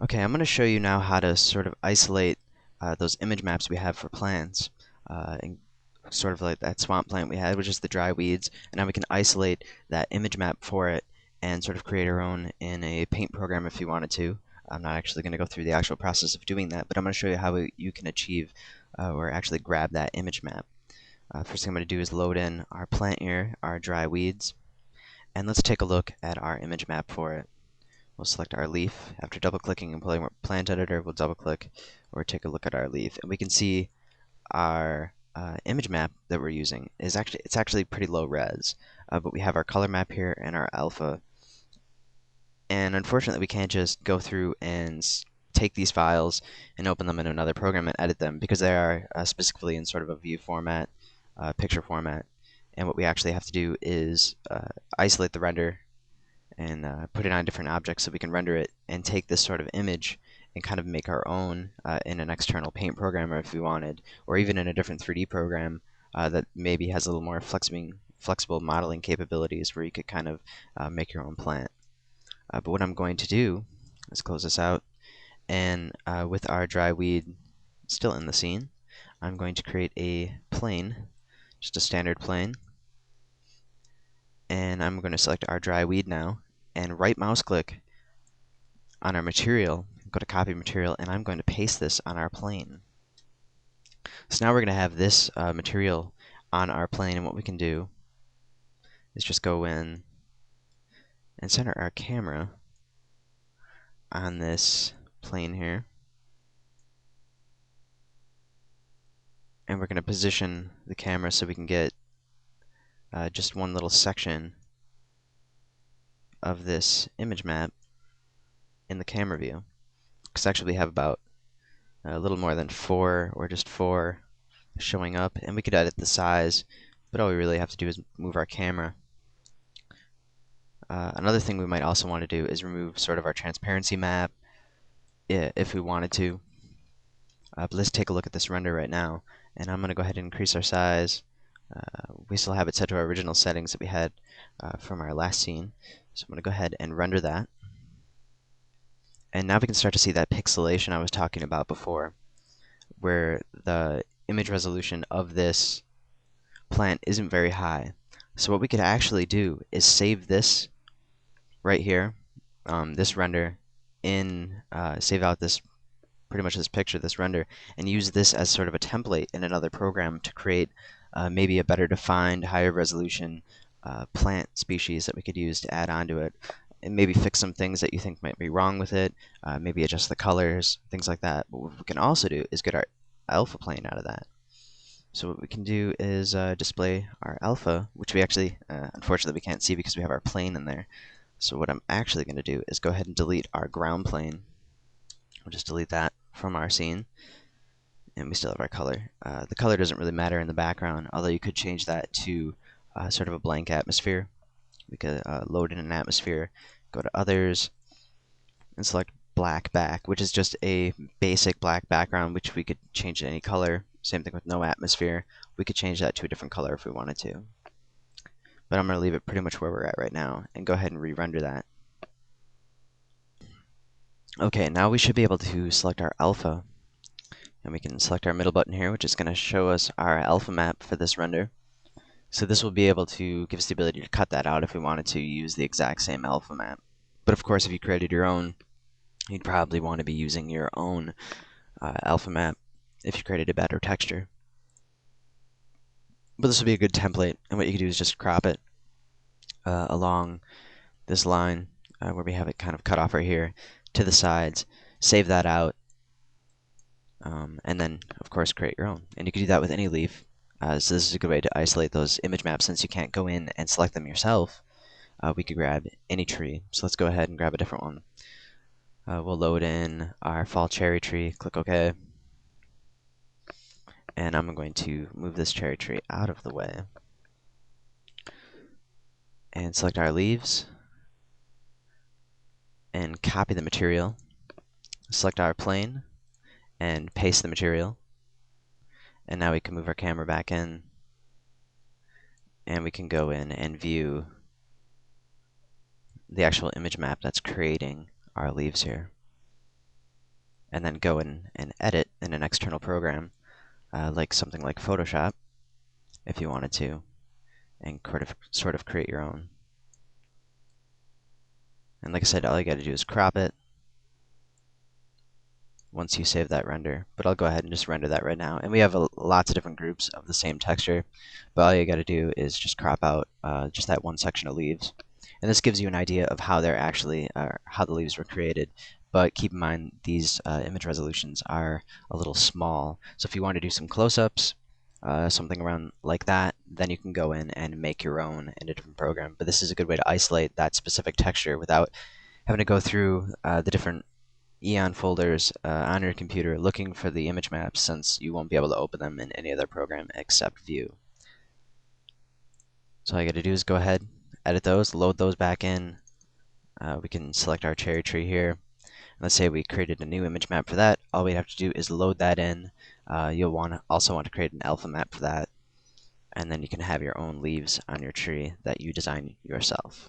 Okay, I'm going to show you now how to sort of isolate those image maps we have for plants, and sort of like that swamp plant we had, which is the dry weeds, and now we can isolate that image map for it and sort of create our own in a paint program if you wanted to. I'm not actually going to go through the actual process of doing that, but I'm going to show you how you can achieve or actually grab that image map. First thing I'm going to do is load in our plant here, our dry weeds, and let's take a look at our image map for it. We'll select our leaf. After double-clicking and pulling Plant Editor, we'll double-click or take a look at our leaf, and we can see our image map that we're using is actually pretty low res, but we have our color map here and our alpha. And unfortunately, we can't just go through and take these files and open them in another program and edit them because they are specifically in sort of a view format, picture format. And what we actually have to do is isolate the render and put it on different objects so we can render it and take this sort of image and kind of make our own in an external paint program if we wanted, or even in a different 3D program that maybe has a little more flexible modeling capabilities where you could kind of make your own plant. But what I'm going to do, let's close this out, and with our dry weed still in the scene, I'm going to create a plane, just a standard plane, and I'm going to select our dry weed now, and right mouse click on our material, go to copy material, and I'm going to paste this on our plane. So now we're going to have this material on our plane, and what we can do is just go in and center our camera on this plane here, and we're going to position the camera so we can get just one little section of this image map in the camera view. Because actually we have about a little more than 4 or just 4 showing up, and we could edit the size, but all we really have to do is move our camera. Another thing we might also want to do is remove sort of our transparency map if we wanted to. But let's take a look at this render right now, and I'm going to go ahead and increase our size. We still have it set to our original settings that we had from our last scene, so I'm going to go ahead and render that. And now we can start to see that pixelation I was talking about before, where the image resolution of this plant isn't very high. So what we could actually do is save this right here, this render, save out this pretty much this picture, this render, and use this as sort of a template in another program to create maybe a better defined, higher resolution plant species that we could use to add onto it, and maybe fix some things that you think might be wrong with it, maybe adjust the colors, things like that. But what we can also do is get our alpha plane out of that. So what we can do is display our alpha, which we actually, unfortunately, we can't see because we have our plane in there. So what I'm actually going to do is go ahead and delete our ground plane. We'll just delete that from our scene, and we still have our color. The color doesn't really matter in the background, although you could change that to sort of a blank atmosphere. We could load in an atmosphere, go to Others, and select Black Back, which is just a basic black background, which we could change to any color. Same thing with No Atmosphere. We could change that to a different color if we wanted to. But I'm going to leave it pretty much where we're at right now, and go ahead and re-render that. Okay, now we should be able to select our alpha, and we can select our middle button here, which is going to show us our alpha map for this render. So this will be able to give us the ability to cut that out if we wanted to use the exact same alpha map. But of course, if you created your own, you'd probably want to be using your own alpha map if you created a better texture. But this will be a good template, and what you can do is just crop it along this line where we have it kind of cut off right here to the sides, save that out, and then of course create your own. And you can do that with any leaf. So this is a good way to isolate those image maps. Since you can't go in and select them yourself, we could grab any tree. So let's go ahead and grab a different one. We'll load in our fall cherry tree, click OK. And I'm going to move this cherry tree out of the way and select our leaves and copy the material. Select our plane and paste the material. And now we can move our camera back in, and we can go in and view the actual image map that's creating our leaves here. and then go in and edit in an external program, like something like Photoshop, if you wanted to, and sort of create your own. And like I said, all you got to do is crop it once you save that render. But I'll go ahead and just render that right now. And we have lots of different groups of the same texture, but all you got to do is just crop out just that one section of leaves. And this gives you an idea of how they're actually, how the leaves were created. But keep in mind, these image resolutions are a little small. So if you want to do some close-ups, something around like that, then you can go in and make your own in a different program. But this is a good way to isolate that specific texture without having to go through the different Eon folders on your computer looking for the image maps, since you won't be able to open them in any other program except View. So all you got to do is go ahead, edit those, load those back in. We can select our cherry tree here. Let's say we created a new image map for that. All we have to do is load that in. You'll also want to create an alpha map for that, and then you can have your own leaves on your tree that you design yourself.